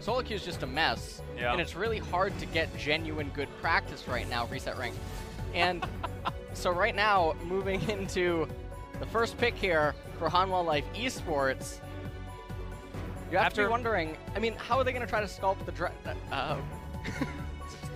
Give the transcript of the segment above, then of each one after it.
solo queue is just a mess, and it's really hard to get genuine good practice right now, reset rank. And so right now, moving into the first pick here for Hanwha Life Esports, you have to be wondering, I mean, how are they going to try to sculpt the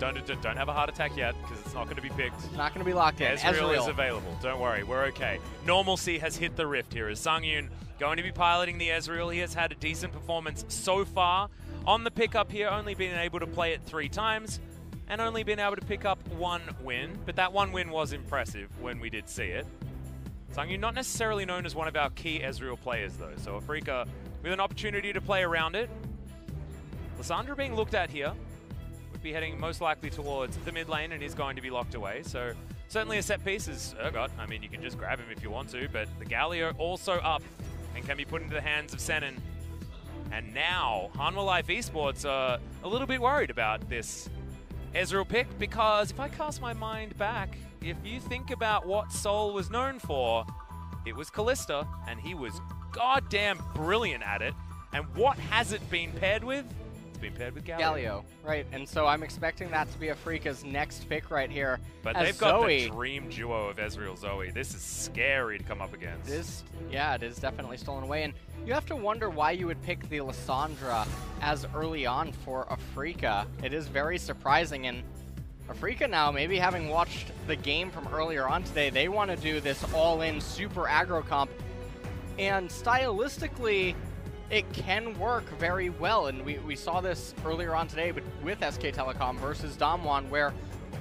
Don't have a heart attack yet, because it's not going to be picked. It's not going to be locked in. Ezreal is available. Don't worry, we're okay. Normalcy has hit the rift here as Sungyun going to be piloting the Ezreal. He has had a decent performance so far on the pickup here, only been able to play it 3 times, and only been able to pick up 1 win. But that 1 win was impressive when we did see it. Sungyun not necessarily known as one of our key Ezreal players, though, so Afreeca with an opportunity to play around it. Lissandra being looked at here. Would be heading most likely towards the mid lane and is going to be locked away. So certainly a set piece is Urgot. I mean, you can just grab him if you want to, but the Galio also up and can be put into the hands of Senin. And now Hanwha Life Esports are a little bit worried about this Ezreal pick, because if I cast my mind back, if you think about what Sol was known for, it was Kalista, and he was goddamn brilliant at it. And what has it been paired with? It's been paired with Galio. Galio, right. And so I'm expecting that to be Afreeca's next pick right here. But they've got the dream duo of Ezreal Zoe. This is scary to come up against. Yeah, it is definitely stolen away. And you have to wonder why you would pick the Lissandra as early on for Afreeca. It is very surprising. And Afreeca now, maybe having watched the game from earlier on today, they want to do this all-in super aggro comp. And stylistically, it can work very well. And we saw this earlier on today but with SK Telecom versus Damwon, where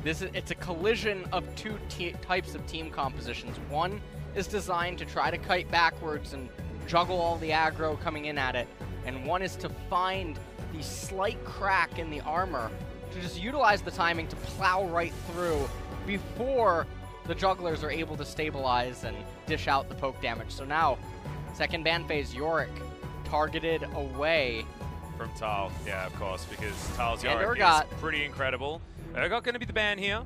it's a collision of 2 types of team compositions. One is designed to try to kite backwards and juggle all the aggro coming in at it. And one is to find the slight crack in the armor to just utilize the timing to plow right through before the jugglers are able to stabilize and dish out the poke damage. So now, second ban phase, Yorick targeted away from Tal. Yeah, of course, because Tal's and Yorick Urgot is pretty incredible. Urgot going to be the ban here.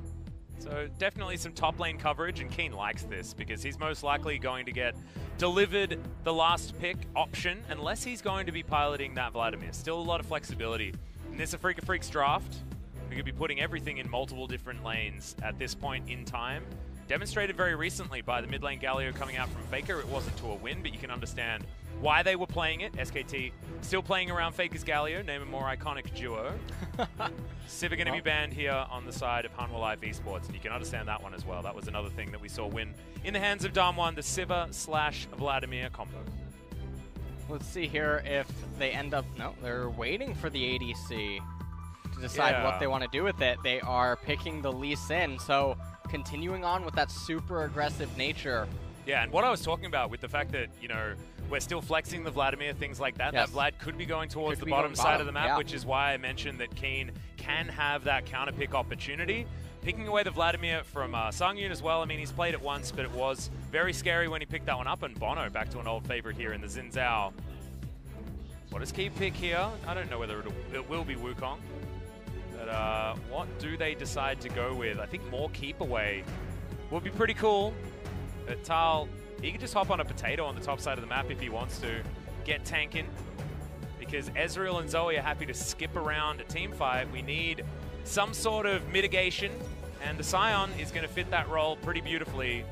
So definitely some top lane coverage, and Keen likes this because he's most likely going to get delivered the last pick option unless he's going to be piloting that Vladimir. Still a lot of flexibility. In this Afreeca Freecs draft, we could be putting everything in multiple different lanes at this point in time. Demonstrated very recently by the mid lane Galio coming out from Faker. It wasn't to a win, but you can understand why they were playing it. SKT still playing around Faker's Galio, name a more iconic duo. Sivir going to be banned here on the side of Hanwha Life Esports, and you can understand that one as well. That was another thing that we saw win in the hands of Damwon, the Sivir/Vladimir combo. Let's see here if they end up... No, they're waiting for the ADC to decide what they want to do with it. They are picking the Lee Sin, so continuing on with that super aggressive nature. Yeah, and what I was talking about with the fact that, you know, we're still flexing the Vladimir, things like that. Yes. That Vlad could be going towards the bottom side of the map, which is why I mentioned that Keen can have that counter pick opportunity. Picking away the Vladimir from Sungyun as well. I mean, he's played it once, but it was very scary when he picked that one up. And Bono back to an old favorite here in the Xin Zhao. What does Key pick here? I don't know whether it will be Wukong. But what do they decide to go with? I think more keep away would be pretty cool. But Tal, he can just hop on a potato on the top side of the map if he wants to get tanking. Because Ezreal and Zoe are happy to skip around a team fight. We need some sort of mitigation, and the Scion is going to fit that role pretty beautifully.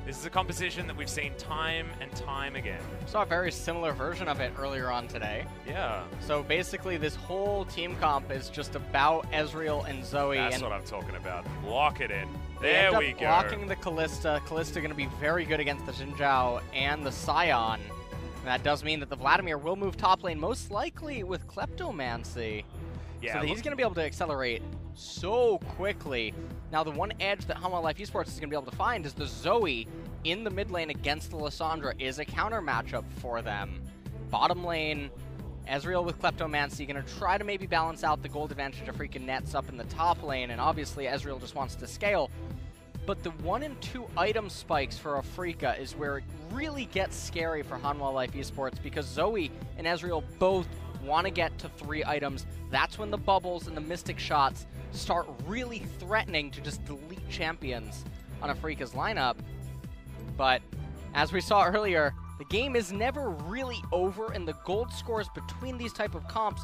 This is a composition that we've seen time and time again. Saw a very similar version of it earlier on today. Yeah. So basically this whole team comp is just about Ezreal and Zoe. That's what I'm talking about. Lock it in. There we go. Blocking the Kalista. Kalista going to be very good against the Xin Zhao and the Scion. And that does mean that the Vladimir will move top lane, most likely with Kleptomancy. Yeah, so he's going to be able to accelerate so quickly. Now, the one edge that Hanwha Life Esports is going to be able to find is the Zoe in the mid lane against the Lissandra is a counter matchup for them. Bottom lane, Ezreal with Kleptomancy going to try to maybe balance out the gold advantage of freaking Nets up in the top lane, and obviously Ezreal just wants to scale. But the 1 and 2 item spikes for Afreeca is where it really gets scary for Hanwha Life Esports, because Zoe and Ezreal both want to get to 3 items. That's when the bubbles and the mystic shots start really threatening to just delete champions on Afreeca's lineup. But as we saw earlier, the game is never really over, and the gold scores between these type of comps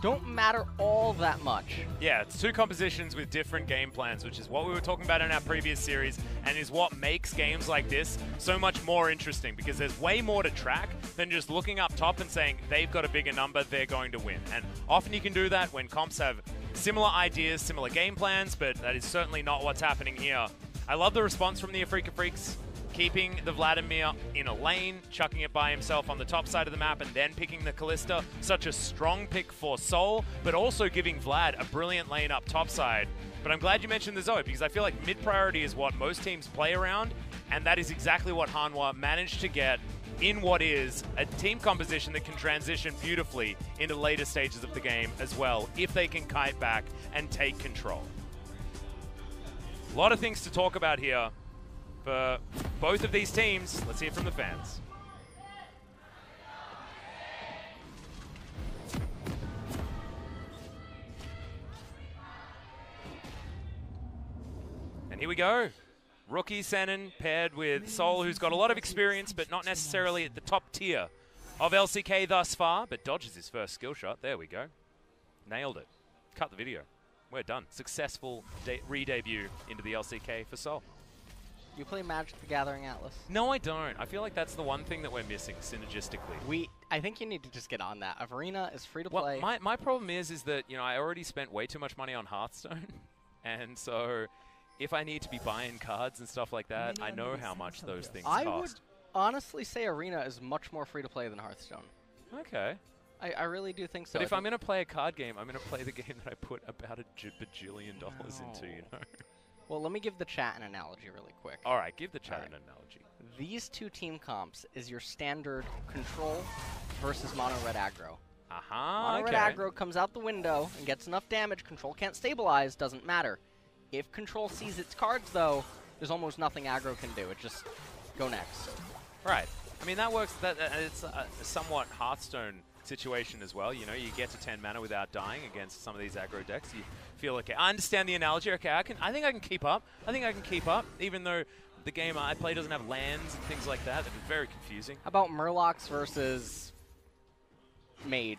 don't matter all that much. Yeah, it's two compositions with different game plans, which is what we were talking about in our previous series, and is what makes games like this so much more interesting, because there's way more to track than just looking up top and saying they've got a bigger number, they're going to win. And often you can do that when comps have similar ideas, similar game plans, but that is certainly not what's happening here. I love the response from the Afreeca Freecs, keeping the Vladimir in a lane, chucking it by himself on the top side of the map, and then picking the Kalista. Such a strong pick for Soul, but also giving Vlad a brilliant lane up top side. But I'm glad you mentioned the Zoe, because I feel like mid-priority is what most teams play around, and that is exactly what Hanwha managed to get in what is a team composition that can transition beautifully into later stages of the game as well, if they can kite back and take control. A lot of things to talk about here for both of these teams. Let's hear from the fans. And here we go. Rookie Sennen paired with Soul, who's got a lot of experience, but not necessarily at the top tier of LCK thus far, but dodges his first skill shot. There we go. Nailed it. Cut the video. We're done. Successful re-debut into the LCK for Soul. You play Magic the Gathering Atlas? No, I don't. I feel like that's the one thing that we're missing synergistically. I think you need to just get on that. Arena is free to play. Well, my problem is that, you know, I already spent way too much money on Hearthstone, and so if I need to be buying cards and stuff like that, I know how much those things cost. I would honestly say Arena is much more free to play than Hearthstone. Okay. I really do think so. But if I'm going to play a card game, I'm going to play the game that I put about $1 bajillion into, you know? Well, let me give the chat an analogy really quick. All right, give the chat an analogy. These two team comps is your standard control versus mono red aggro. Mono red aggro comes out the window and gets enough damage. Control can't stabilize, doesn't matter. If control sees its cards, though, there's almost nothing aggro can do. It just go next. Right. I mean, that works. It's a somewhat Hearthstone situation as well. You know, you get to 10 mana without dying against some of these aggro decks. You feel okay. I understand the analogy. Okay, I think I can keep up. Even though the game I play doesn't have lands and things like that. It's very confusing. How about Murlocs versus Mage?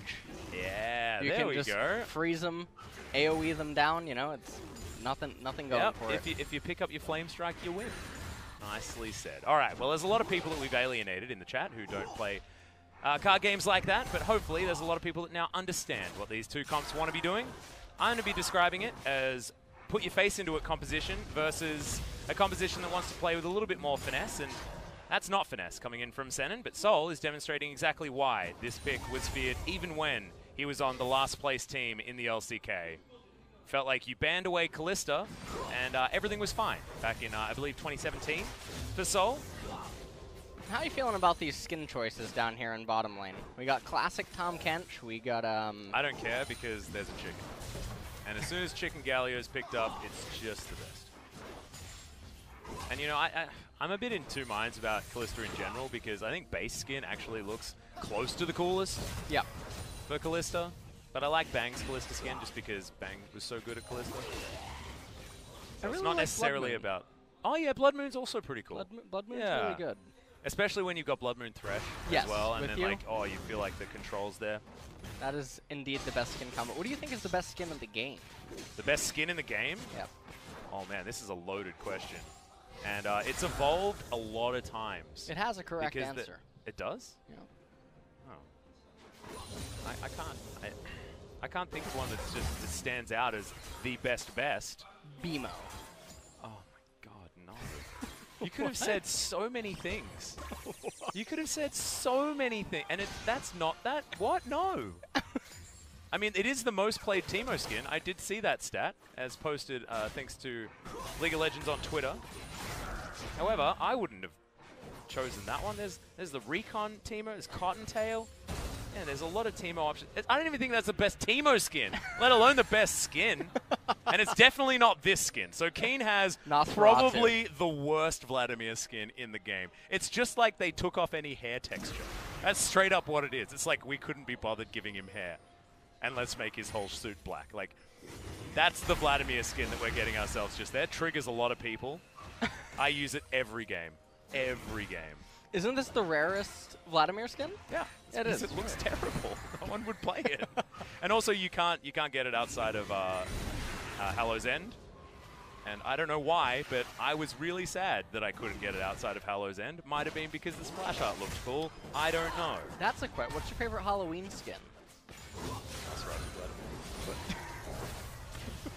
Yeah, you there we go. You can just freeze them, AoE them down. You know, it's nothing going for it. If you pick up your Flame Strike, you win. Nicely said. All right, well, there's a lot of people that we've alienated in the chat who don't play card games like that, but hopefully there's a lot of people that now understand what these two comps want to be doing. I'm going to be describing it as put your face into it composition versus a composition that wants to play with a little bit more finesse, and that's not finesse coming in from Sennen, but Soul is demonstrating exactly why this pick was feared even when he was on the last place team in the LCK. Felt like you banned away Kalista, and everything was fine back in, I believe, 2017 for Soul. How are you feeling about these skin choices down here in bottom lane? We got classic Tom Kench. We got I don't care because there's a chicken. And as soon as Chicken Galio's picked up, it's just the best. And you know, I'm a bit in two minds about Kalista in general, because I think base skin actually looks close to the coolest. Yeah. For Kalista. But I like Bang's Kalista skin just because Bang was so good at Kalista. So it's not necessarily about... Oh yeah, Blood Moon's also pretty cool. Blood Moon's really good. Especially when you've got Blood Moon Thresh as well, and then like, oh, you feel like the control's there. That is indeed the best skin combo. What do you think is the best skin in the game? The best skin in the game? Yep. Oh man, this is a loaded question. And it's evolved a lot of times. It has a correct answer. It does? Yeah. Oh. I can't think of one that stands out as the best. BMO. Oh my god, no. You could have said so many things. You could have said so many things. And that's not that. What? No. I mean, it is the most played Teemo skin. I did see that stat, as posted thanks to League of Legends on Twitter. However, I wouldn't have chosen that one. There's the Recon Teemo, there's Cottontail. Yeah, there's a lot of Teemo options. I don't even think that's the best Teemo skin, let alone the best skin. And it's definitely not this skin. So Keen has probably the worst Vladimir skin in the game. It's just like they took off any hair texture. That's straight up what it is. It's like we couldn't be bothered giving him hair. And let's make his whole suit black. Like, that's the Vladimir skin that we're getting ourselves just there. Triggers a lot of people. I use it every game. Every game. Isn't this the rarest Vladimir skin? Yeah. It is. It looks terrible. No one would play it. And also, you can't get it outside of Hallow's End. And I don't know why, but I was really sad that I couldn't get it outside of Hallow's End. Might have been because the splash art looked cool. I don't know. That's a question. What's your favorite Halloween skin? That's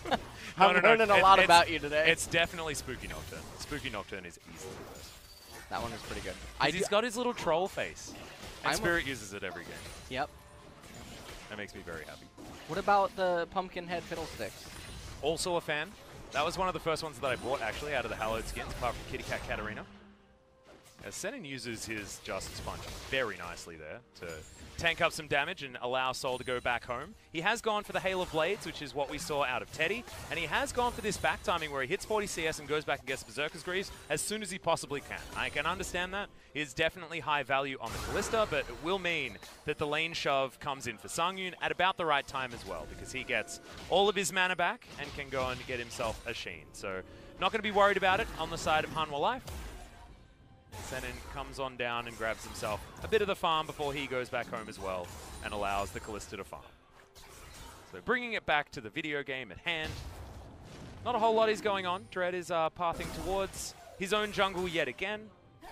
right. I'm learning a lot about you today. It's definitely Spooky Nocturne. Spooky Nocturne is easily the best. That one is pretty good. He's got his little troll face. And Spirit uses it every game. Yep. That makes me very happy. What about the pumpkin head fiddlesticks? Also a fan. That was one of the first ones that I bought, actually, out of the Hallowed skins, apart from Kitty Cat Katarina. Senin uses his Justice Punch very nicely there to tank up some damage and allow Sol to go back home. He has gone for the Hail of Blades, which is what we saw out of Teddy, and he has gone for this back timing where he hits 40 CS and goes back and gets Berserker's Greaves as soon as he possibly can. I can understand that. It is definitely high value on the Kalista, but it will mean that the lane shove comes in for Sangyun at about the right time as well, because he gets all of his mana back and can go and get himself a Sheen. So not going to be worried about it on the side of Hanwha Life. Senin comes on down and grabs himself a bit of the farm before he goes back home as well and allows the Kalista to farm. So bringing it back to the video game at hand. Not a whole lot is going on. Dread is pathing towards his own jungle yet again.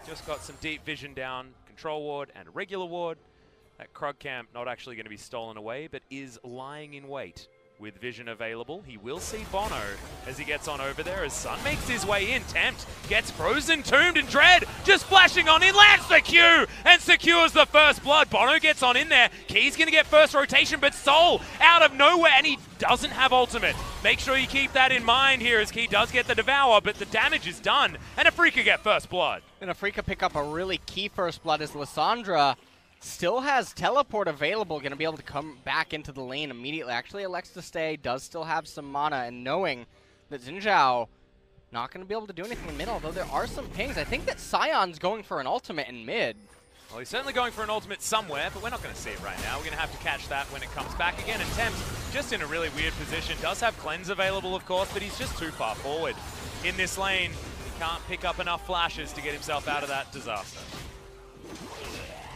Just got some deep vision down, control ward and a regular ward. That Krug camp not actually going to be stolen away, but is lying in wait. With vision available, he will see Bono as he gets on over there as Sun makes his way in. Tempt gets frozen, tombed, and Dread just flashing on in, lands the Q and secures the first blood. Bono gets on in there. Key's going to get first rotation, but Sol out of nowhere, and he doesn't have ultimate. Make sure you keep that in mind here as Key does get the Devour, but the damage is done, and Afreeca get first blood. And Afreeca pick up a really key first blood as Lissandra still has teleport available, going to be able to come back into the lane immediately. Actually elects to stay, does still have some mana, and knowing that Xin Zhao not going to be able to do anything in mid, although there are some pings. I think that Sion's going for an ultimate in mid. Well, he's certainly going for an ultimate somewhere, but we're not going to see it right now. We're going to have to catch that when it comes back again. And Tempt just in a really weird position. Does have Cleanse available, of course, but he's just too far forward in this lane. He can't pick up enough flashes to get himself out of that disaster.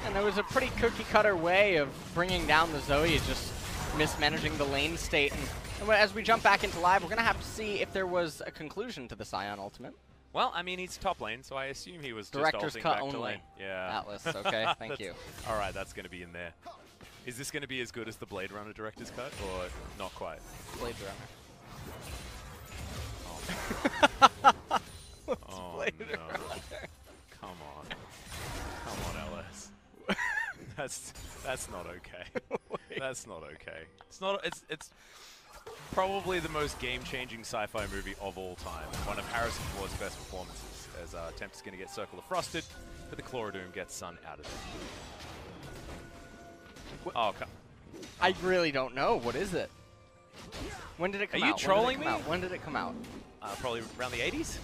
And there was a pretty cookie-cutter way of bringing down the Zoe, just mismanaging the lane state. And as we jump back into live, we're going to have to see if there was a conclusion to the Sion ultimate. Well, I mean, he's top lane, so I assume he was Director's just ulting cut back only. to lane. Yeah. Atlas, okay, thank you. All right, that's going to be in there. Is this going to be as good as the Blade Runner Director's cut, or not quite? Blade Runner. Oh, Blade no. Runner? Come on. Come on, LS. That's not okay. That's not okay. It's not. It's probably the most game-changing sci-fi movie of all time. One of Harrison Ford's best performances. As Tempt is going to get Circle of Frosted, but the Chlorodoom gets Sun out of it. Oh, okay. I really don't know. What is it? When did it come out? Are you trolling me? When did it come out? Probably around the 80s?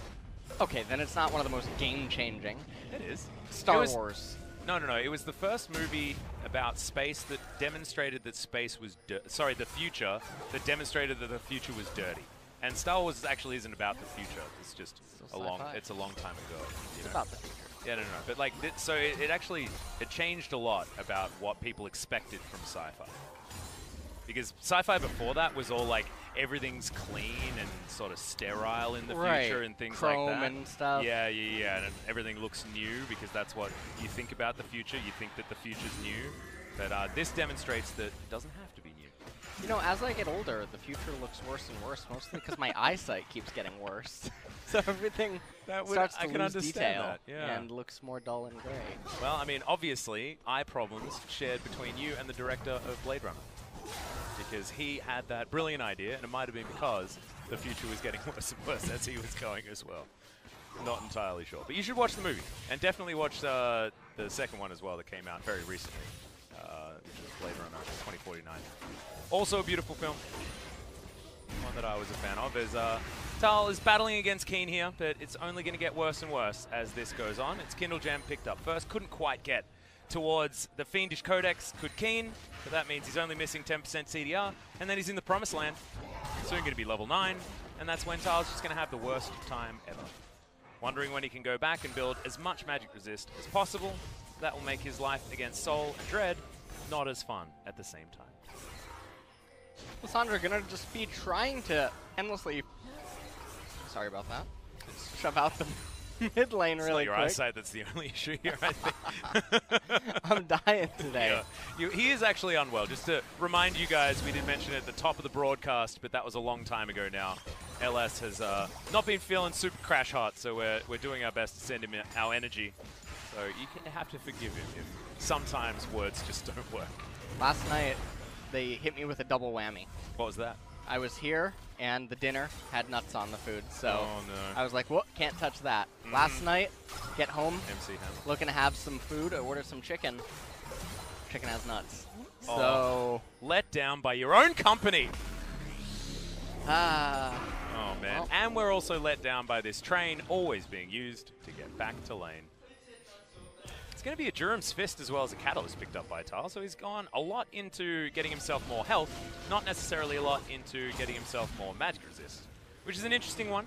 Okay, then it's not one of the most game-changing. It is. Star Wars. No. It was the first movie about space that demonstrated that space was the future that demonstrated that the future was dirty. And Star Wars actually isn't about the future. It's just it's a long time ago. It's about the future. Yeah, no. But like, so it actually changed a lot about what people expected from sci-fi. Because sci-fi before that was all like everything's clean and sort of sterile in the future and things Chrome like that. And stuff. Yeah, and everything looks new because that's what you think about the future. You think that the future's new. But this demonstrates that it doesn't have to be new. You know, as I get older, the future looks worse and worse, mostly because my eyesight keeps getting worse. So everything starts to lose detail and looks more dull and gray. Well, I mean, obviously, eye problems shared between you and the director of Blade Runner. Because he had that brilliant idea, and it might have been because the future was getting worse and worse as he was going as well. Not entirely sure. But you should watch the movie, and definitely watch the second one as well that came out very recently, which was Blade Runner 2049. Also a beautiful film. One that I was a fan of is Tal is battling against Keen here, but it's only going to get worse and worse as this goes on. It's Kindle Gem picked up first, couldn't quite get towards the Fiendish Codex, could Keen, but that means he's only missing 10% CDR, and then he's in the Promised Land, soon going to be level 9, and that's when Tal's just going to have the worst time ever. Wondering when he can go back and build as much magic resist as possible. That will make his life against Sol and Dread not as fun at the same time. Lissandra gonna just be trying to endlessly, sorry about that, shove out the mid lane really your quick. eyesight that's the only issue here, I think. I'm dying today. Yeah. He is actually unwell. Just to remind you guys, we did mention it at the top of the broadcast, but that was a long time ago now. LS has not been feeling super crash hot, so we're doing our best to send him our energy. So you can have to forgive him if sometimes words just don't work. Last night, they hit me with a double whammy. What was that? I was here, and the dinner had nuts on the food, so oh, no. I was like, "What? Can't touch that." Last night, get home, MC Hanwha. looking to have some food. I ordered some chicken. Chicken has nuts. Oh. So Let down by your own company. ah. Oh, man. Well. And we're also let down by this train always being used to get back to lane. It's going to be a Durham's Fist as well as a Catalyst picked up by Tile, so he's gone a lot into getting himself more health, not necessarily a lot into getting himself more magic resist, which is an interesting one.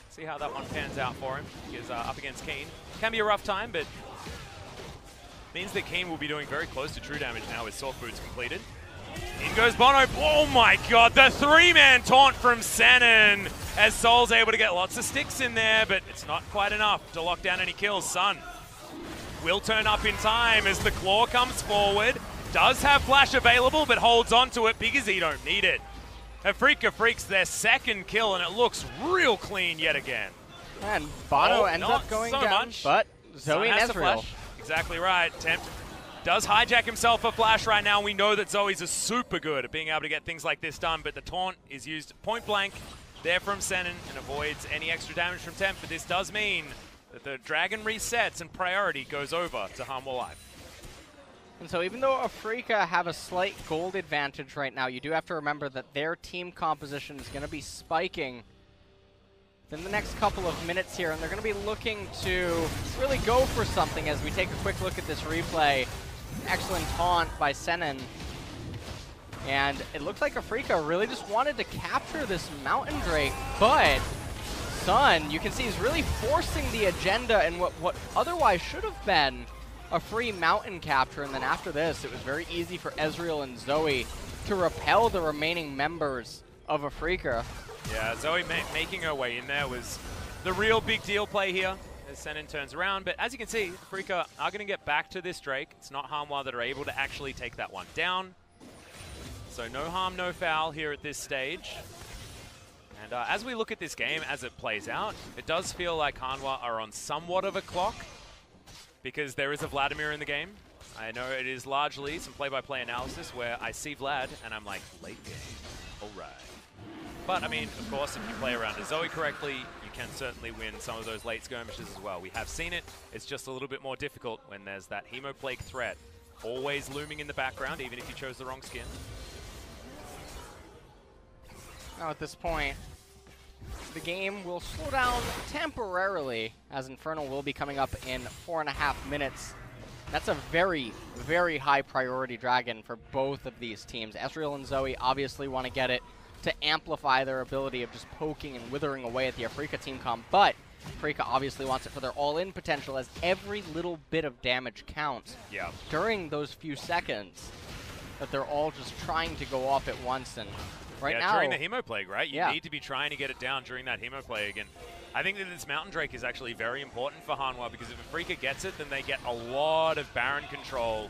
See how that one pans out for him. He is up against Keen. Can be a rough time, but means that Keen will be doing very close to true damage now with Soft Boots completed. In goes Bono. Oh my god, the three-man taunt from Senin as Sol's able to get lots of sticks in there, but it's not quite enough to lock down any kills. Sun will turn up in time as the Claw comes forward. Does have Flash available, but holds on to it because he don't need it. Afreeca Freecs their second kill, and it looks real clean yet again. And Bono ends up going so down, much. but Zoe and Sun has to Ezreal. flash. Exactly right. Tempt does hijack himself a flash right now. We know that Zoe's are super good at being able to get things like this done, but the taunt is used point blank there from Senin and avoids any extra damage from Tempt, but this does mean that the Dragon resets and priority goes over to Hanwha Life. And so even though Afreeca have a slight gold advantage right now, you do have to remember that their team composition is going to be spiking in the next couple of minutes here, and they're going to be looking to really go for something as we take a quick look at this replay. Excellent taunt by Senin. And it looks like Afreeca really just wanted to capture this Mountain Drake, but Sun, you can see, is really forcing the agenda in what otherwise should have been a free mountain capture. And then after this, it was very easy for Ezreal and Zoe to repel the remaining members of Afreeca. Yeah, Zoe making her way in there was the real big deal play here as Senin turns around. But as you can see, Afreeca are going to get back to this Drake. It's not Hanwha that are able to actually take that one down. So no harm, no foul here at this stage. And as we look at this game, as it plays out, it does feel like Hanwha are on somewhat of a clock because there is a Vladimir in the game. I know it is largely some play-by-play analysis where I see Vlad and I'm like, late game, all right. But, I mean, of course, if you play around a Zoe correctly, you can certainly win some of those late skirmishes as well. We have seen it. It's just a little bit more difficult when there's that Hemoplague threat always looming in the background, even if you chose the wrong skin. Now at this point, the game will slow down temporarily as Infernal will be coming up in 4.5 minutes. That's a very, very high priority dragon for both of these teams. Ezreal and Zoe obviously want to get it to amplify their ability of just poking and withering away at the Afreeca team comp, but Afreeca obviously wants it for their all-in potential, as every little bit of damage counts during those few seconds that they're all just trying to go off at once. And right now, during the Hemoplague, right? You need to be trying to get it down during that Hemoplague. And I think that this Mountain Drake is actually very important for Hanwha, because if Afreeca gets it, then they get a lot of Baron control,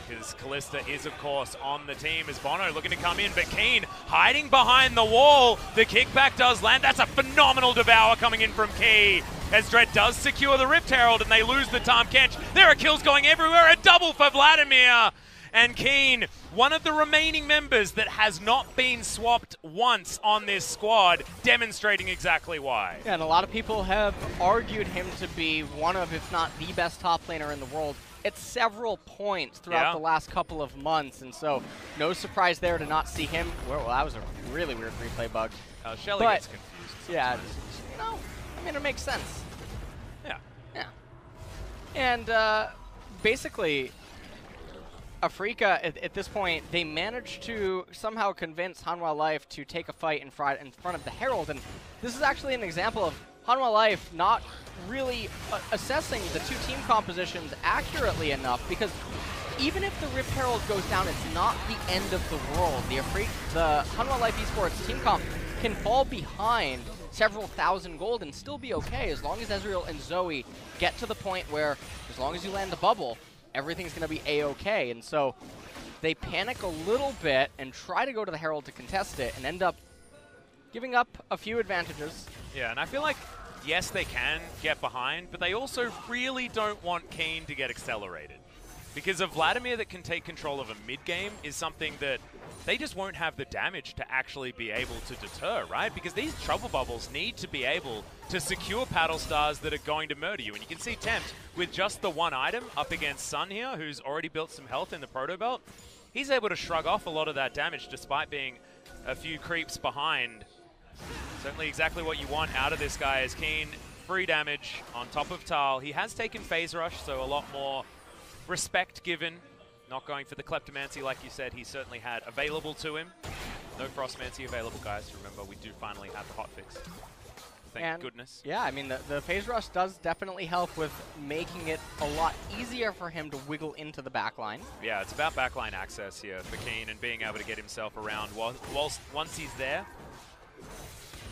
because Kalista is, of course, on the team as Bono looking to come in, but Keen hiding behind the wall. The kickback does land. That's a phenomenal devour coming in from Key, as Dread does secure the Rift Herald, and they lose the Tahm Kench. There are kills going everywhere. A double for Vladimir. And Keen, one of the remaining members that has not been swapped once on this squad, demonstrating exactly why. Yeah, and a lot of people have argued him to be one of, if not the best top laner in the world at several points throughout the last couple of months, and so no surprise there to not see him. Well, that was a really weird replay bug. Shelly gets confused. Yeah, no, I mean, it makes sense. Yeah. Yeah. And basically, Afreeca, at this point, they managed to somehow convince Hanwha Life to take a fight in front of the Herald, and this is actually an example of Hanwha Life not really assessing the two team compositions accurately enough, because even if the Rift Herald goes down, it's not the end of the world. The Hanwha Life Esports team comp can fall behind several thousand gold and still be okay as long as Ezreal and Zoe get to the point where, as long as you land the bubble, everything's going to be A-okay. And so they panic a little bit and try to go to the Herald to contest it and end up giving up a few advantages. Yeah, and I feel like, yes, they can get behind, but they also really don't want Keen to get accelerated. Because a Vladimir that can take control of a mid-game is something that they just won't have the damage to actually be able to deter, right? Because these trouble bubbles need to be able to secure paddle stars that are going to murder you. And you can see Tempt with just the one item up against Sun here, who's already built some health in the Proto Belt. He's able to shrug off a lot of that damage despite being a few creeps behind. Certainly exactly what you want out of this guy is Keen. Free damage on top of Tal. He has taken Phase Rush, so a lot more respect given. Not going for the Kleptomancy like you said he certainly had available to him. No Frostmancy available, guys. Remember, we do finally have the hotfix. Thank goodness. Yeah, I mean, the Phase Rush does definitely help with making it a lot easier for him to wiggle into the backline. Yeah, it's about backline access here for Keen and being able to get himself around once he's there.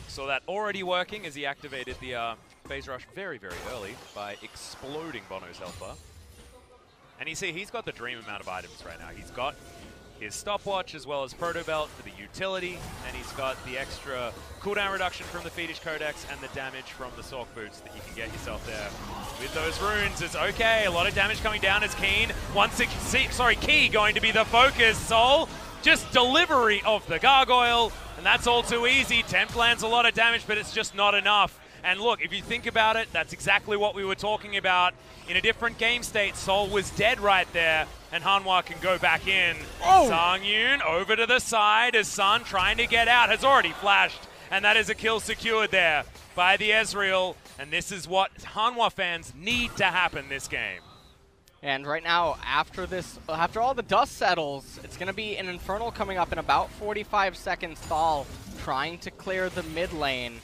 Saw that already working as he activated the Phase Rush very, very early by exploding Bono's health bar. And you see, he's got the dream amount of items right now. He's got his stopwatch as well as Proto Belt for the utility, and he's got the extra cooldown reduction from the Fetish Codex and the damage from the Sork Boots that you can get yourself there. With those runes, it's okay. A lot of damage coming down as Keen. Key going to be the focus. Soul, just delivery of the Gargoyle, and that's all too easy. Tempt lands a lot of damage, but it's just not enough. And look, if you think about it, that's exactly what we were talking about. In a different game state, Sol was dead right there, and Hanwha can go back in. Oh. Sangyun over to the side as Sun trying to get out, has already flashed, and that is a kill secured there by the Ezreal. And this is what Hanwha fans need to happen this game. And right now, after all the dust settles, it's going to be an Infernal coming up in about 45 seconds. Thal trying to clear the mid lane.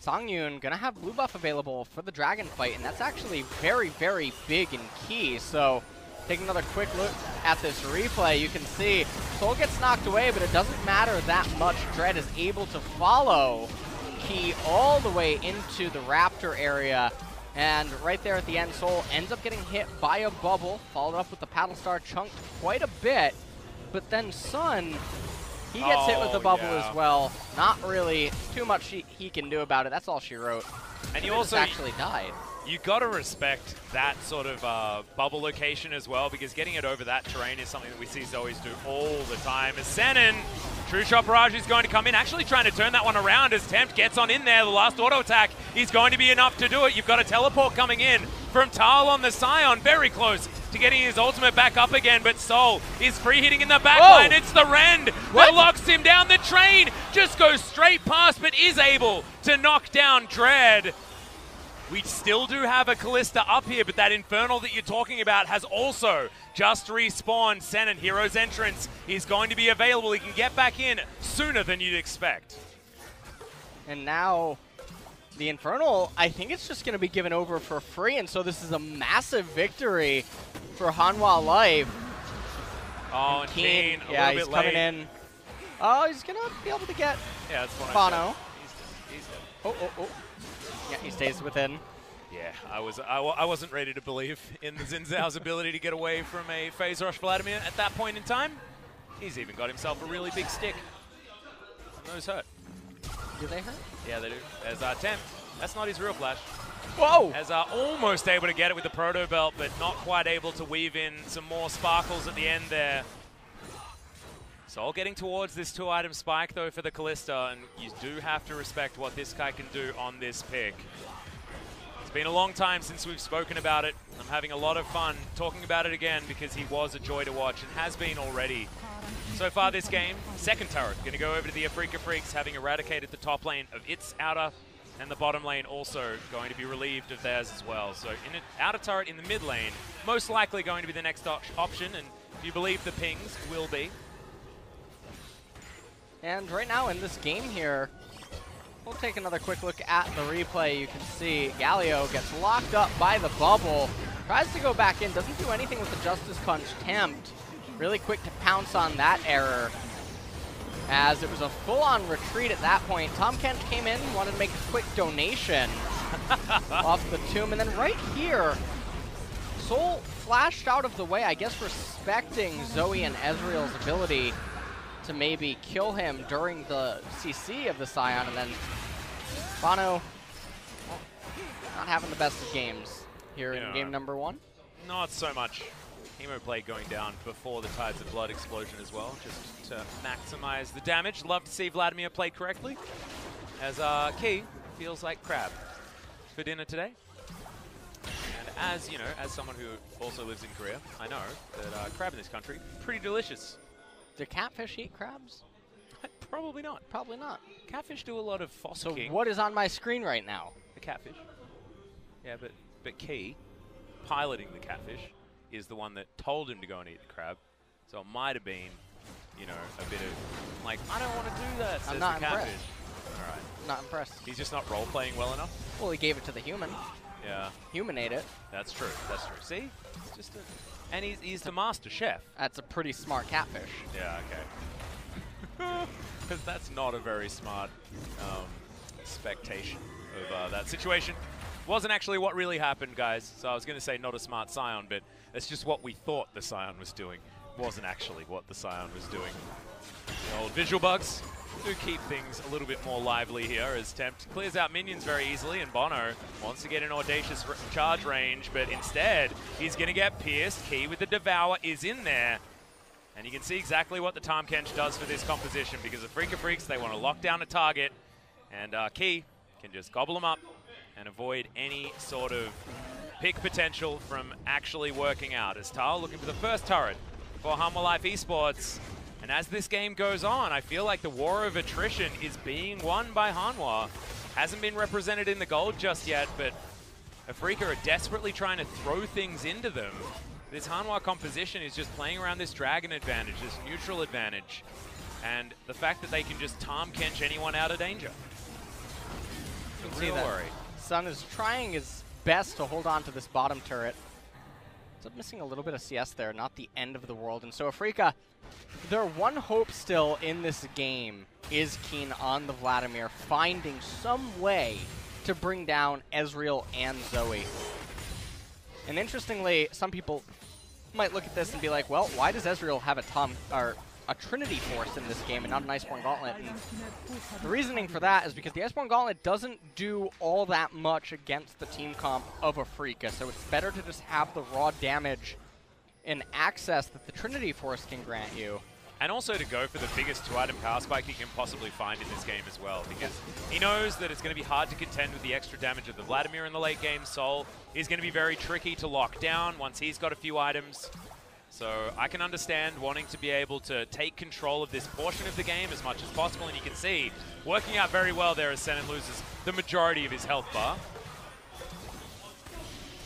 Sangyun gonna have blue buff available for the dragon fight, and that's actually very, very big and key. So, taking another quick look at this replay, you can see Sol gets knocked away, but it doesn't matter that much. Dread is able to follow Key all the way into the Raptor area, and right there at the end, Sol ends up getting hit by a bubble, followed up with the Paddle Star, chunked quite a bit, but then Sun, he gets hit with the bubble as well. Not really too much he can do about it. That's all she wrote. And you also actually died. You got to respect that sort of bubble location as well, because getting it over that terrain is something that we see Zoes do all the time. As Senin, True Shot Barrage is going to come in, actually trying to turn that one around as Tempt gets on in there. The last auto attack is going to be enough to do it. You've got a teleport coming in from Tal on the Scion, very close to getting his ultimate back up again, but Sol is free hitting in the backline. Oh. It's the Rend that locks him down. The train just goes straight past, but is able to knock down Dread. We still do have a Callista up here, but that Infernal that you're talking about has also just respawned. Senin, Hero's Entrance, is going to be available. He can get back in sooner than you'd expect. And now the Infernal, I think it's just going to be given over for free, and so this is a massive victory for Hanwha Life. Oh, and Keen, yeah, he's coming in. Oh, he's going to be able to get Bono. He's dead. Oh. Yeah, he stays within. Yeah, I wasn't ready to believe in the Xin Zhao's ability to get away from a Phase Rush Vladimir at that point in time. He's even got himself a really big stick. And those hurt. Do they hurt? Yeah, they do. As Tempt, that's not his real flash. Whoa! As almost able to get it with the Proto Belt, but not quite able to weave in some more sparkles at the end there. Sol getting towards this 2-item spike, though, for the Callista, and you do have to respect what this guy can do on this pick. It's been a long time since we've spoken about it. I'm having a lot of fun talking about it again because he was a joy to watch and has been already. So far this game, second turret going to go over to the Afreeca Freecs, having eradicated the top lane of its outer, and the bottom lane also going to be relieved of theirs as well. So in an outer turret in the mid lane, most likely going to be the next option, and if you believe the pings, will be. And right now in this game here, we'll take another quick look at the replay. You can see Galio gets locked up by the bubble. Tries to go back in, doesn't do anything with the Justice Punch. Tempt, really quick to pounce on that error, as it was a full-on retreat at that point. Tahm Kench came in, wanted to make a quick donation off the tomb, and then right here, Soul flashed out of the way, I guess respecting Zoe and Ezreal's ability to maybe kill him during the CC of the Scion, and then Bono not having the best of games here in game number 1. Not so much Hemo play going down before the Tides of Blood explosion as well, just to maximize the damage. Love to see Vladimir play correctly, as Key feels like crab for dinner today. And as, you know, as someone who also lives in Korea, I know that crab in this country, pretty delicious. Do catfish eat crabs? Probably not. Probably not. Catfish do a lot of fossicking. So what is on my screen right now? The catfish. Yeah, but Key, piloting the catfish, is the one that told him to go and eat the crab. So it might have been, you know, a bit of, like, I don't want to do that, says I'm not the catfish. impressed. All right. Not impressed. He's just not role-playing well enough? Well, he gave it to the human. Yeah. Human ate it. That's true. That's true. See? It's just a... And he's the master chef. That's a pretty smart catfish. Yeah, okay. Because that's not a very smart expectation of that situation. Wasn't actually what really happened, guys. So I was going to say not a smart Scion, but it's just what we thought the Scion was doing. Wasn't actually what the Scion was doing. The old visual bugs do keep things a little bit more lively here as Tempt clears out minions very easily, and Bono wants to get an audacious charge range, but instead he's going to get pierced. Key with the Devour is in there. And you can see exactly what the Tahm Kench does for this composition, because Afreeca Freecs, they want to lock down a target, and Key can just gobble them up and avoid any sort of pick potential from actually working out. As Tal looking for the first turret for Hanwha Life Esports. And as this game goes on, I feel like the war of attrition is being won by Hanwha. Hasn't been represented in the gold just yet, but Afreeca are desperately trying to throw things into them. This Hanwha composition is just playing around this dragon advantage, this neutral advantage, and the fact that they can just Tahm Kench anyone out of danger. You can see that worry. Sun is trying his best to hold on to this bottom turret. It's missing a little bit of CS there, not the end of the world. And so Afreeca, their one hope still in this game is keen on the Vladimir, finding some way to bring down Ezreal and Zoe. And interestingly, some people might look at this and be like, well, why does Ezreal have a Trinity Force in this game and not an Iceborne Gauntlet? And the reasoning for that is because the Iceborne Gauntlet doesn't do all that much against the team comp of Afreeca, so it's better to just have the raw damage and access that the Trinity Force can grant you. And also to go for the biggest 2-item power spike he can possibly find in this game as well, because he knows that it's going to be hard to contend with the extra damage of the Vladimir in the late game. Soul is going to be very tricky to lock down once he's got a few items. So I can understand wanting to be able to take control of this portion of the game as much as possible, and you can see working out very well there as Senin loses the majority of his health bar.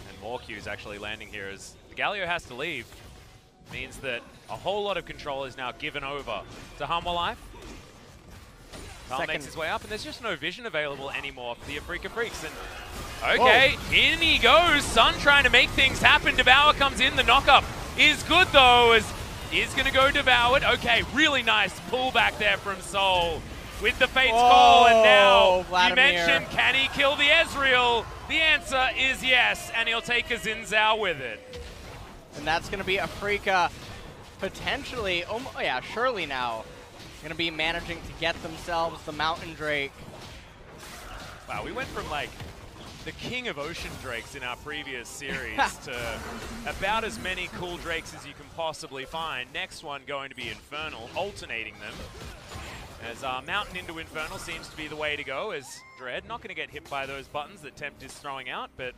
And more Q's actually landing here as the Galio has to leave. Means that a whole lot of control is now given over to Hanwha Life. Carl makes his way up, and there's just no vision available anymore for the Afreeca Freecs. And okay, in he goes. Sun trying to make things happen. Devour comes in. The knockup is good, though, as is going to go devoured. Okay, really nice pullback there from Soul with the Fate's Call. And now, Vladimir. You mentioned, can he kill the Ezreal? The answer is yes, and he'll take a Xin Zhao with it. And that's going to be Afreeca potentially, surely now, going to be managing to get themselves the Mountain Drake. Wow, we went from like the king of ocean drakes in our previous series to about as many cool drakes as you can possibly find. Next one going to be Infernal, alternating them. As Mountain into Infernal seems to be the way to go, as Dread not going to get hit by those buttons that Tempt is throwing out, but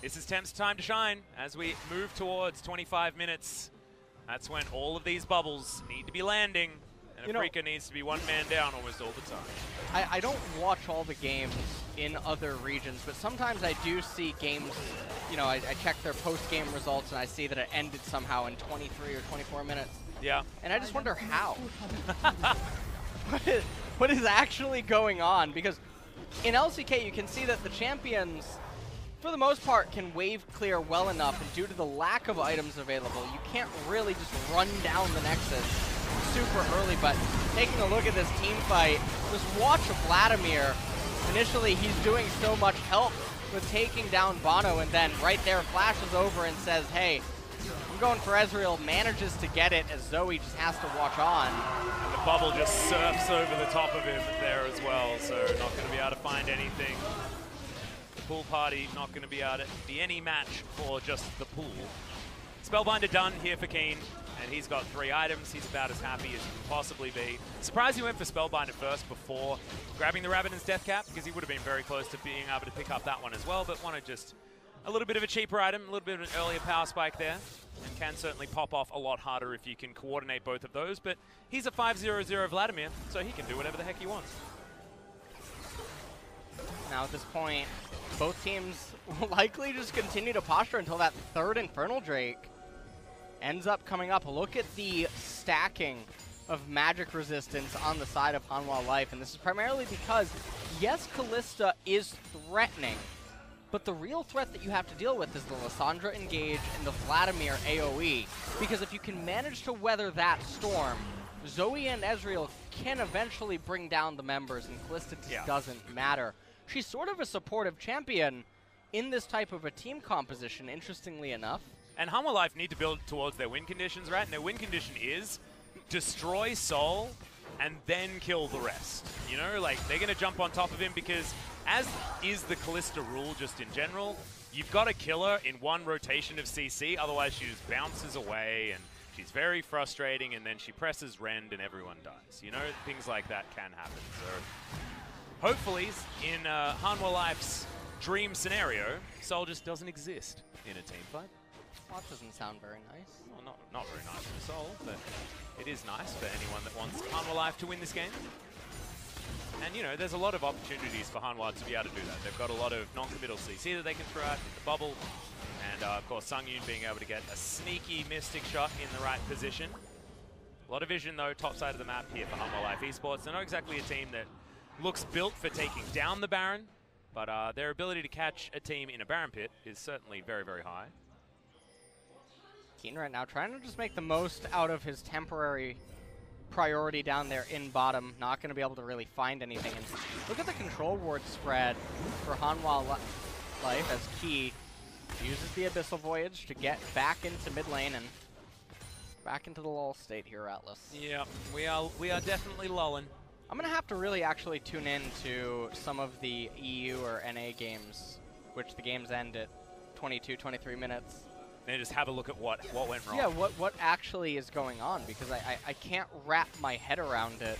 this is Tempt's time to shine as we move towards 25 minutes. That's when all of these bubbles need to be landing, and Afreeca needs to be one man down almost all the time. I don't watch all the games in other regions, but sometimes I do see games, I check their post-game results and I see that it ended somehow in 23 or 24 minutes. Yeah. And I just wonder how. What is actually going on? Because in LCK you can see that the champions for the most part, can wave clear well enough, and due to the lack of items available, you can't really just run down the Nexus super early. But taking a look at this team fight, just watch Vladimir. Initially, he's doing so much help with taking down Bono, and then right there flashes over and says, hey, I'm going for Ezreal, manages to get it as Zoe just has to watch on. And the bubble just surfs over the top of him there as well, so not going to be able to find anything. The pool party not going to be able to be any match for just the pool. Spellbinder done here for Keen, and he's got 3 items. He's about as happy as he can possibly be. Surprised he went for Spellbinder first before grabbing the Rabbiden's Death Cap, because he would have been very close to being able to pick up that one as well, but wanted just a little bit of a cheaper item, a little bit of an earlier power spike there, and can certainly pop off a lot harder if you can coordinate both of those, but he's a 5-0-0 Vladimir, so he can do whatever the heck he wants. Now at this point, both teams will likely just continue to posture until that 3rd Infernal Drake ends up coming up. Look at the stacking of magic resistance on the side of Hanwha Life, and this is primarily because, yes, Kalista is threatening, but the real threat that you have to deal with is the Lissandra engage and the Vladimir AoE, because if you can manage to weather that storm, Zoe and Ezreal can eventually bring down the members, and Kalista just doesn't matter. She's sort of a supportive champion in this type of a team composition, interestingly enough. And Hanwha Life need to build towards their win conditions, right? And their win condition is destroy Sol and then kill the rest. You know, like, they're going to jump on top of him because, as is the Kalista rule just in general, you've got to kill her in one rotation of CC, otherwise she just bounces away and she's very frustrating, and then she presses Rend and everyone dies. You know, things like that can happen. So hopefully, in Hanwha Life's dream scenario, Sol just doesn't exist in a team fight. Well, that doesn't sound very nice. Well, not very nice for Sol, but it is nice for anyone that wants Hanwha Life to win this game. And, you know, there's a lot of opportunities for Hanwha to be able to do that. They've got a lot of non-committal CC that they can throw out in the bubble. And, of course, Sungyun being able to get a sneaky Mystic shot in the right position. A lot of vision, though, top side of the map here for Hanwha Life Esports. They're not exactly a team that looks built for taking down the Baron, but their ability to catch a team in a Baron pit is certainly very, very high. Keen right now trying to just make the most out of his temporary priority down there in bottom. Not going to be able to really find anything. And look at the control ward spread for Hanwha Life as Key uses the Abyssal Voyage to get back into mid lane and back into the lull state here, Atlas. Yeah, we are definitely lulling. I'm going to have to really actually tune in to some of the EU or NA games, which the games end at 22, 23 minutes. And just have a look at what went wrong. Yeah, what actually is going on, because I can't wrap my head around it.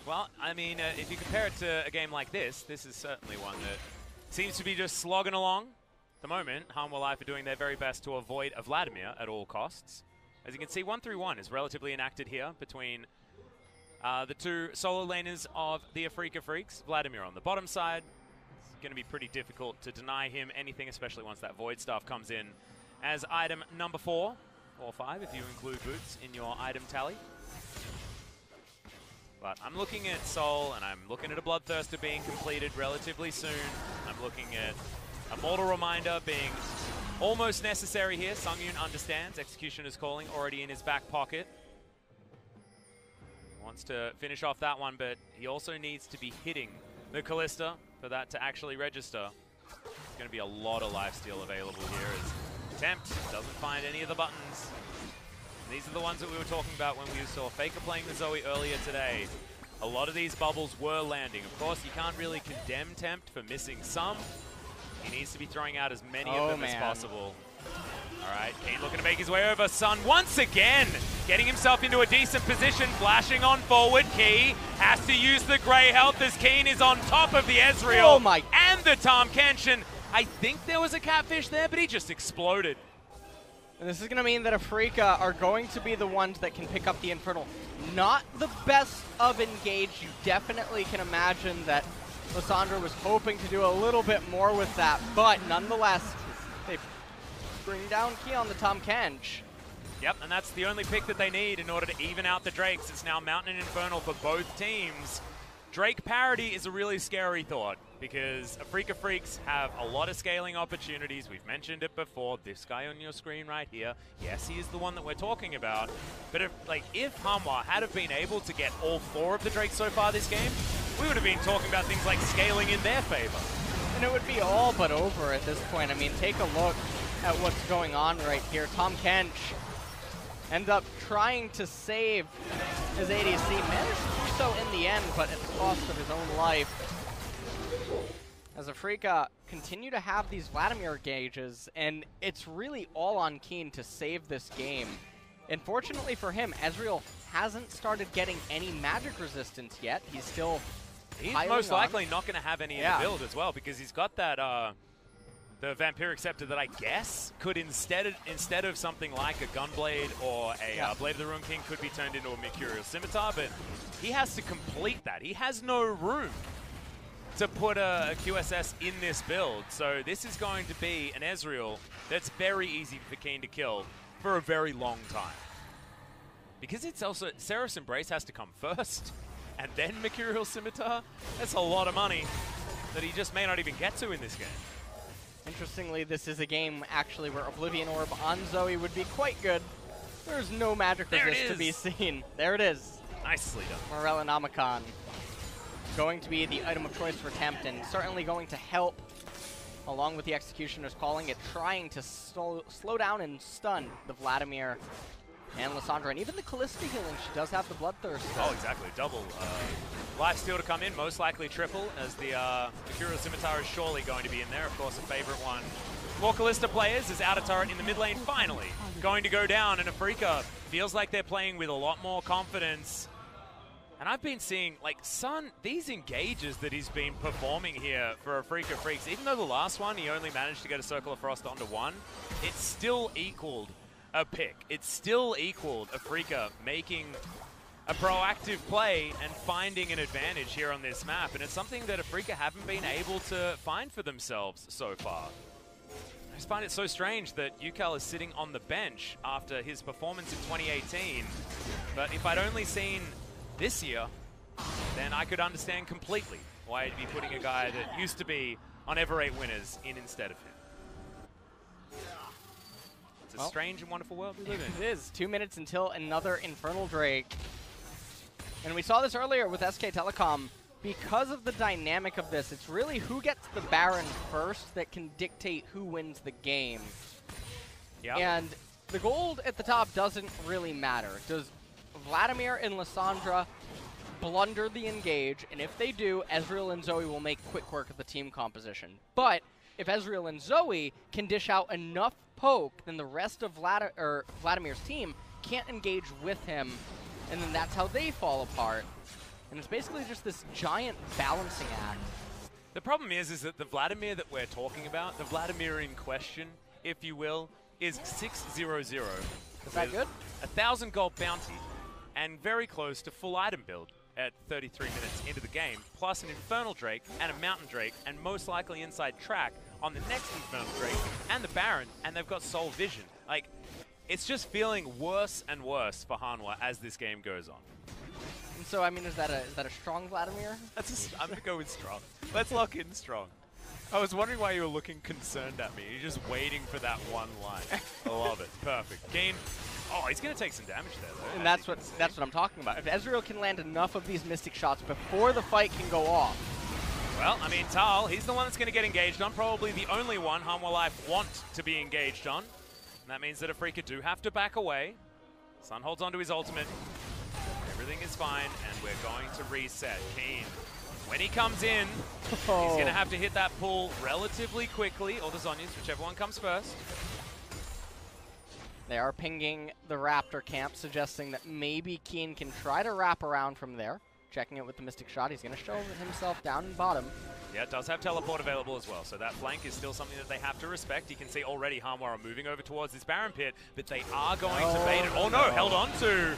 Well, I mean, if you compare it to a game like this is certainly one that seems to be just slogging along. At the moment, Hanwha Life are doing their very best to avoid a Vladimir at all costs. As you can see, 1-3-1 is relatively enacted here between the two solo laners of the Afreeca Freecs. Vladimir on the bottom side. It's going to be pretty difficult to deny him anything, especially once that Void Staff comes in as item number 4, or 5 if you include boots in your item tally. But I'm looking at Sol, and I'm looking at a Bloodthirster being completed relatively soon. I'm looking at a Mortal Reminder being almost necessary here. Sungyun understands. Execution is calling, already in his back pocket. Wants to finish off that one, but he also needs to be hitting the Kalista for that to actually register. There's going to be a lot of lifesteal available here as Tempt doesn't find any of the buttons. These are the ones that we were talking about when we saw Faker playing the Zoe earlier today. A lot of these bubbles were landing. Of course, you can't really condemn Tempt for missing some. He needs to be throwing out as many of them as possible. All right, Keen looking to make his way over. Sun once again getting himself into a decent position, flashing on forward. Key has to use the Grey Health as Keen is on top of the Ezreal and the Tahm Kenshin. I think there was a catfish there, but he just exploded. And this is going to mean that Afreeca are going to be the ones that can pick up the Infernal. Not the best of engage. You definitely can imagine that Lissandra was hoping to do a little bit more with that, but nonetheless, they bring down Key on the Tahm Kench. Yep, and that's the only pick that they need in order to even out the Drakes. It's now Mountain and Infernal for both teams. Drake parity is a really scary thought because Afreeca Freecs have a lot of scaling opportunities. We've mentioned it before. This guy on your screen right here, yes, he is the one that we're talking about. But if Hanwha had have been able to get all 4 of the Drakes so far this game, we would have been talking about things like scaling in their favor. And it would be all but over at this point. I mean, take a look at what's going on right here. Tahm Kench ends up trying to save his ADC, managed to do so in the end, but at the cost of his own life. As Afreeca continue to have these Vladimir gauges, and it's really all on Keen to save this game. Unfortunately for him, Ezreal hasn't started getting any magic resistance yet. He's still He's most likely not going to have any in the build as well, because he's got that the Vampiric Scepter that I guess could instead of something like a Gunblade or a Blade of the Ruin King could be turned into a Mercurial Scimitar, but he has to complete that. He has no room to put a QSS in this build, so this is going to be an Ezreal that's very easy for Keen to kill for a very long time. Because it's also, Seraph's Embrace has to come first, and then Mercurial Scimitar. That's a lot of money that he just may not even get to in this game. Interestingly, this is a game actually where Oblivion Orb on Zoe would be quite good. There's no magic resist to be seen. There it is. Nicely done. Morellonomicon going to be the item of choice for Tempt, and certainly going to help, along with the Executioner's Calling it, trying to slow down and stun the Vladimir and Lissandra, and even the Callista healing. She does have the Bloodthirst. Oh, exactly. Double lifesteal to come in, most likely triple, as the Mercurial Scimitar is surely going to be in there. Of course, a favorite one for Callista players is Outer Turret in the mid lane finally going to go down, and Afreeca feels like they're playing with a lot more confidence. And I've been seeing, like, Sun, these engages that he's been performing here for Afreeca Freecs, even though the last one he only managed to get a Circle of Frost onto 1, it still equaled a pick. It still equaled Afreeca making a proactive play and finding an advantage here on this map, and it's something that Afreeca haven't been able to find for themselves so far. I just find it so strange that UCAL is sitting on the bench after his performance in 2018, but if I'd only seen this year, then I could understand completely why he'd be putting a guy that used to be on Ever 8 winners in instead of him. It's a strange and wonderful world we live in. It is. 2 minutes until another Infernal Drake. And we saw this earlier with SK Telecom. Because of the dynamic of this, it's really who gets the Baron first that can dictate who wins the game. Yep. And the gold at the top doesn't really matter. Does Vladimir and Lissandra blunder the engage? And if they do, Ezreal and Zoe will make quick work of the team composition. But if Ezreal and Zoe can dish out enough poke, then the rest of Vladimir's team can't engage with him, and then that's how they fall apart. And it's basically just this giant balancing act. The problem is that the Vladimir that we're talking about, the Vladimir in question, if you will, is 600. Is that good? 1,000 gold bounty, and very close to full item build at 33 minutes into the game, plus an Infernal Drake and a Mountain Drake, and most likely inside track on the next Infernal Drake and the Baron, and they've got Soul Vision. Like, it's just feeling worse and worse for Hanwha as this game goes on. And so, I mean, is that a strong Vladimir? I'm going to go with strong. Let's lock in strong. I was wondering why you were looking concerned at me. You're just waiting for that one line. I love it. Perfect. Keen. Oh, he's going to take some damage there, though. And that's what I'm talking about. If Ezreal can land enough of these Mystic shots before the fight can go off. Well, I mean, Tal, he's the one that's going to get engaged on. Probably the only one Hanwha Life want to be engaged on. And that means that Afreeca do have to back away. Sun holds onto his ultimate. Everything is fine, and we're going to reset. Keen, when he comes in, he's going to have to hit that pull relatively quickly, or the Zhonya's, whichever one comes first. They are pinging the Raptor camp, suggesting that maybe Keen can try to wrap around from there. Checking it with the Mystic Shot. He's going to show himself down in bottom. Yeah, it does have teleport available as well, so that flank is still something that they have to respect. You can see already Hanwha are moving over towards this Baron pit, but they are going to bait it. Oh no, held on to.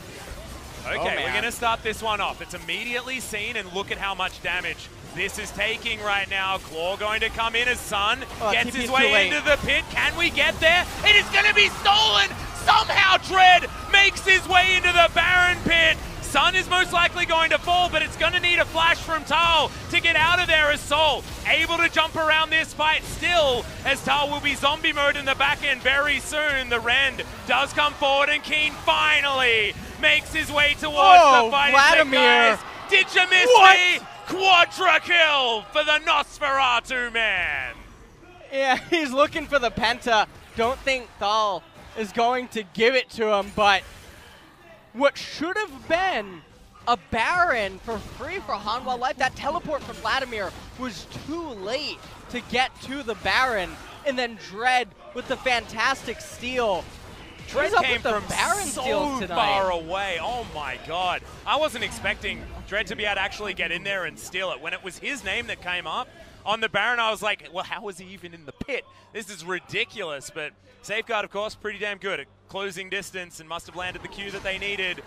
Okay, we're going to start this one off. It's immediately seen, and look at how much damage this is taking right now. Claw going to come in as Sun gets his way into the pit. Can we get there? It is going to be stolen! Somehow Dread makes his way into the Baron pit. Sun is most likely going to fall, but it's going to need a flash from Tal to get out of there as Sol able to jump around this fight still, as Tal will be zombie mode in the back end very soon. The Rend does come forward, and Keen finally makes his way towards the fight. Vladimir! Did you miss me? Quadra kill for the Nosferatu man. Yeah, he's looking for the Penta. Don't think Thal is going to give it to him, but what should have been a Baron for free for Hanwha Life, that teleport from Vladimir was too late to get to the Baron, and then Dread with the fantastic steal. Dread came from Baron so far away. Oh my god. I wasn't expecting Dread to be able to actually get in there and steal it. When it was his name that came up on the Baron, I was like, well, how was he even in the pit? This is ridiculous. But Safeguard, of course, pretty damn good at closing distance and must have landed the Q that they needed.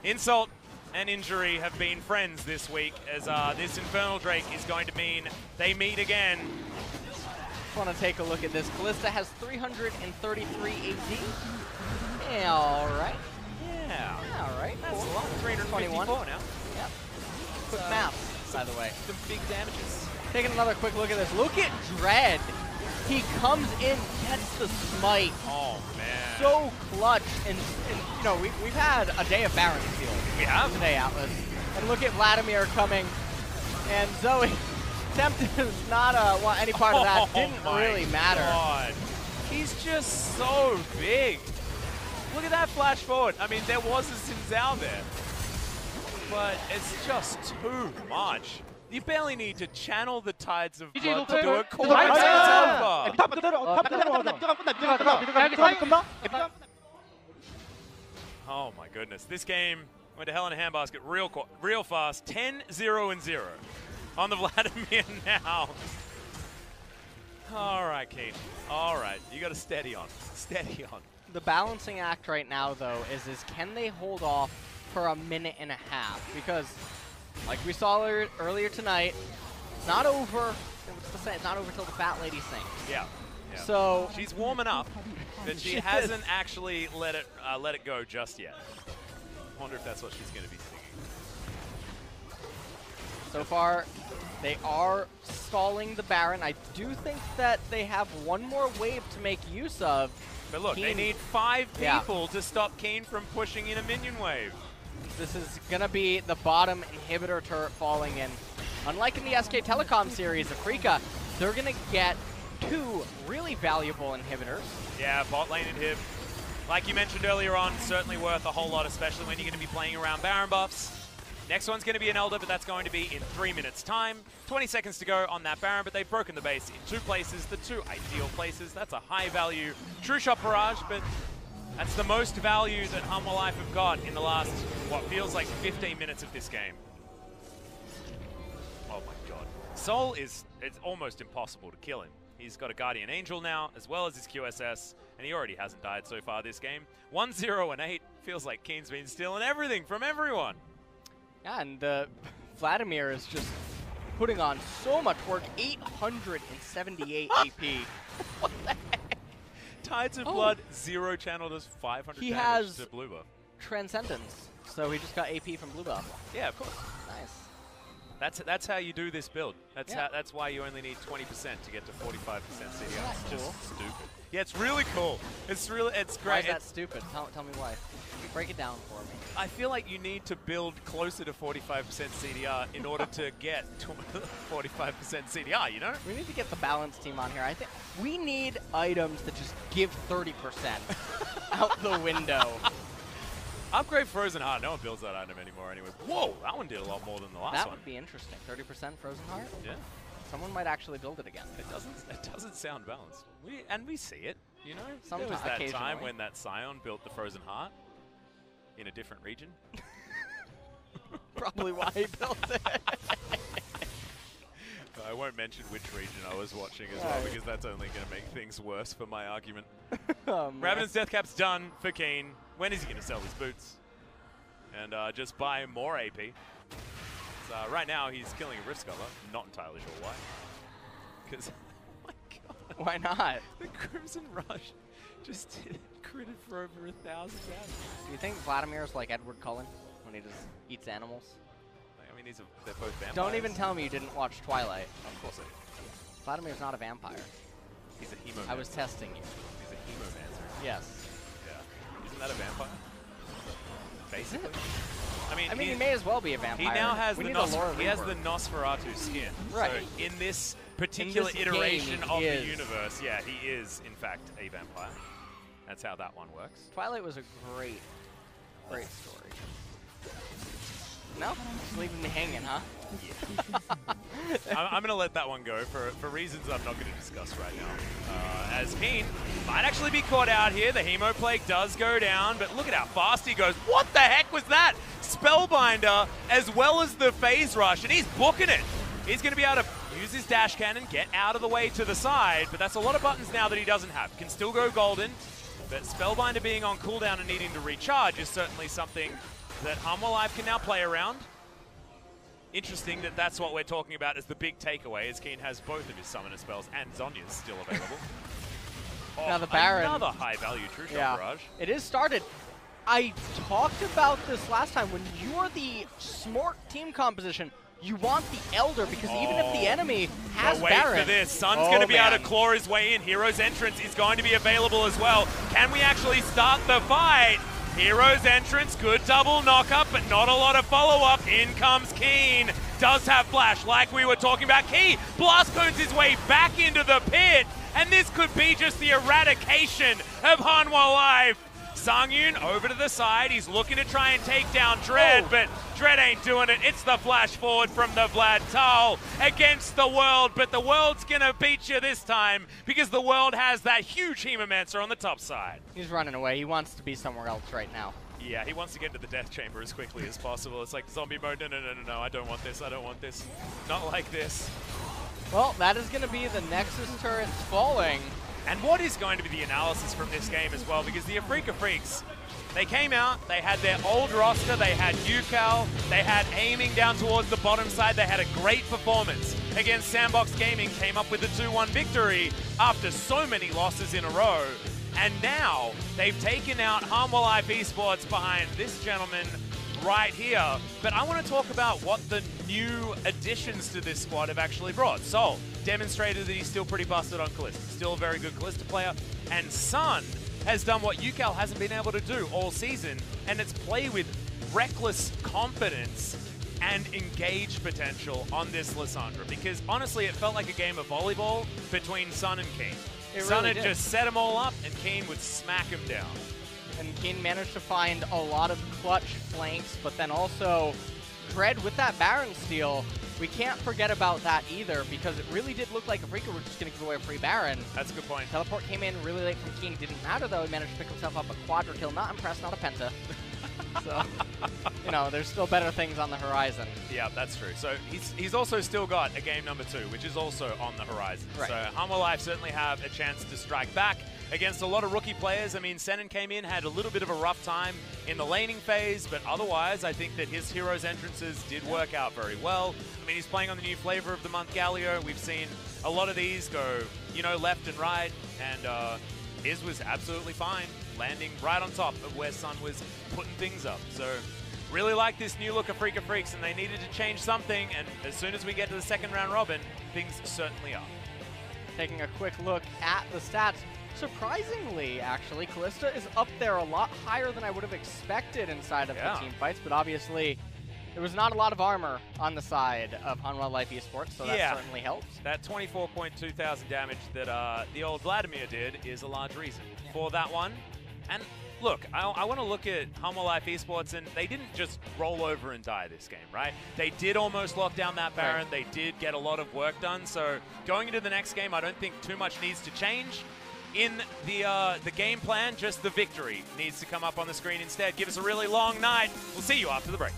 Insult and injury have been friends this week, as this Infernal Drake is going to mean they meet again. Just want to take a look at this. Kalista has 333 AD. Yeah, all right. Yeah. All right. That's cool. a lot. 324 now. Yep. Quick math, by the way. Some big damages. Taking another quick look at this. Look at Dread. He comes in, gets the smite. Oh, man. So clutch. And you know, we've had a day of Baron Steel. We have. Today, Atlas. And look at Vladimir coming. And Zoe, tempted to not want any part of that. Didn't really matter. God. He's just so big. Look at that flash forward. I mean, there was a Xin there. But it's just too much. You barely need to channel the tides of blood to do it. Oh my goodness. This game went to hell in a handbasket real fast. 10-0-0 on the Vladimir now. All right, Keen. All right. You got to steady on. Steady on. The balancing act right now, though, is can they hold off for a minute and a half? Because, like we saw earlier tonight, it's not over. It's not over till the fat lady sings. Yeah. Yeah. So she's warming up, but she hasn't actually let it go just yet. I wonder if that's what she's going to be singing. So far, they are stalling the Baron. I do think that they have one more wave to make use of. But look, Keen, they need 5 people to stop Keen from pushing in a minion wave. This is going to be the bottom inhibitor turret falling in. Unlike in the SK Telecom series, Afreeca, they're going to get 2 really valuable inhibitors. Yeah, bot lane inhib. Like you mentioned earlier on, certainly worth a whole lot, especially when you're going to be playing around Baron buffs. Next one's going to be an Elder, but that's going to be in 3 minutes' time. 20 seconds to go on that Baron, but they've broken the base in 2 places, the 2 ideal places. That's a high-value True Shot Barrage, but that's the most value that Hanwha Life have got in the last, what feels like 15 minutes of this game. Oh my god. Sol it's almost impossible to kill him. He's got a Guardian Angel now, as well as his QSS, and he already hasn't died so far this game. 1-0-8, feels like Keen's been stealing everything from everyone. Yeah, and Vladimir is just putting on so much work. 878 AP. What the heck? Tides of Blood, 0 channel does 500 he damage has to blue buff. Transcendence, so he just got AP from blue buff. Yeah, of course. Nice. That's how you do this build. That's yeah. That's why you only need 20% to get to 45% CDR. That's it's just cool. stupid. Yeah, it's really cool. It's great. Why is that stupid? Tell me why. Break it down for me. I feel like you need to build closer to 45% CDR in order to get 45% CDR, you know? We need to get the balance team on here. I think we need items that just give 30% out the window. Upgrade Frozen Heart. No one builds that item anymore anyway. Whoa, that one did a lot more than the last one. That would be interesting. 30% Frozen Heart? Yeah. Someone might actually build it again. It doesn't sound balanced. We see it, you know? Sometimes, there was that time when that Scion built the Frozen Heart in a different region. Probably why he built it. I won't mention which region I was watching as well, because that's only going to make things worse for my argument. Raven's Deathcap's done for Keen. When is he going to sell his boots? And just buy more AP. So, right now, he's killing a Rift Scholar. Not entirely sure why. Because, oh my god. Why not? The Crimson Rush just critted for over 1,000 damage. Do you think Vladimir's like Edward Cullen? When when he just eats animals. I mean, they're both vampires. Don't even tell me you didn't watch Twilight. Of course I did. Vladimir's not a vampire. He's a hemomancer. I was testing you. He's a hemomancer. Yes. Yeah. Isn't that a vampire? Basically. I mean, he may as well be a vampire. He now has he has the Nosferatu skin. Right. So in this particular iteration game, of the universe, yeah, he is in fact a vampire. That's how that one works. Twilight was a great story. No? Just leaving me hanging, huh? Yeah. I'm going to let that one go for reasons I'm not going to discuss right now. As Keen might actually be caught out here. The Hemo Plague does go down, but look at how fast he goes. What the heck was that? Spellbinder as well as the Phase Rush, and he's booking it. He's going to be able to use his dash cannon, get out of the way to the side, but that's a lot of buttons now that he doesn't have. Can still go golden, but Spellbinder being on cooldown and needing to recharge is certainly something that Hanwha Live can now play around. Interesting that that's what we're talking about as the big takeaway, as Keen has both of his summoner spells and Zhonya's still available. Now the Baron. Another high-value True Shot barrage. It is started. I talked about this last time. When you are the smart team composition, you want the Elder, because even if the enemy has Baron... Wait for this. Sun's going to be able to claw his way in. Hero's Entrance is going to be available as well. Can we actually start the fight? Hero's Entrance, good double knock-up, but not a lot of follow-up. In comes Keen. Does have Flash, like we were talking about. Key blast cones his way back into the pit, and this could be just the eradication of Hanwha Live. Sangyun over to the side. He's looking to try and take down Dread, but Dread ain't doing it. It's the flash forward from the Vlad Tal against the World, but the World's going to beat you this time because the World has that huge Hemomancer on the top side. He's running away. He wants to be somewhere else right now. Yeah, he wants to get to the Death Chamber as quickly as possible. It's like zombie mode. No, I don't want this. I don't want this. Not like this. Well, that is going to be the Nexus turrets falling. And what is going to be the analysis from this game as well, because the Afreeca Freecs, they came out, they had their old roster, they had UCal, they had aiming down towards the bottom side, they had a great performance against Sandbox Gaming, came up with a 2-1 victory after so many losses in a row. And now they've taken out Hanwha Live Esports behind this gentleman right here. But I want to talk about what the new additions to this squad have actually brought. Sol demonstrated that he's still pretty busted on Kalista. Still a very good Kalista player. And Sun has done what UCal hasn't been able to do all season, and it's play with reckless confidence and engage potential on this Lissandra. Because honestly, it felt like a game of volleyball between Sun and Keen. Sun had just set them all up, and Keen would smack him down. And Keen managed to find a lot of clutch flanks, but then also Dread with that Baron steal. We can't forget about that either, because it really did look like Afreeca were just going to give away a free Baron. That's a good point. Teleport came in really late from Keen. Didn't matter, though. He managed to pick himself up a quadra kill. Not impressed, not a penta. So, you know, there's still better things on the horizon. Yeah, that's true. So he's also still got a game number 2, which is also on the horizon. Right. So Hanwha Live certainly have a chance to strike back against a lot of rookie players. I mean, Senan came in, had a little bit of a rough time in the laning phase, but otherwise, I think that his heroes' entrances did work out very well. I mean, he's playing on the new flavor of the month, Galio. We've seen a lot of these go, you know, left and right, and his was absolutely fine, landing right on top of where Sun was putting things up. So really like this new look of Afreeca Freecs, and they needed to change something, and as soon as we get to the second round robin, things certainly are. Taking a quick look at the stats, surprisingly, actually, Kalista is up there a lot higher than I would have expected inside of the team fights, but obviously there was not a lot of armor on the side of Hanwha Live Esports, so that certainly helps. That 24.2 thousand damage that the old Vladimir did is a large reason for that one. And look, I want to look at Hanwha Live Esports, and they didn't just roll over and die this game, right? They did almost lock down that Baron. They did get a lot of work done. So going into the next game, I don't think too much needs to change in the game plan. Just the victory needs to come up on the screen instead. Give us a really long night. We'll see you after the break.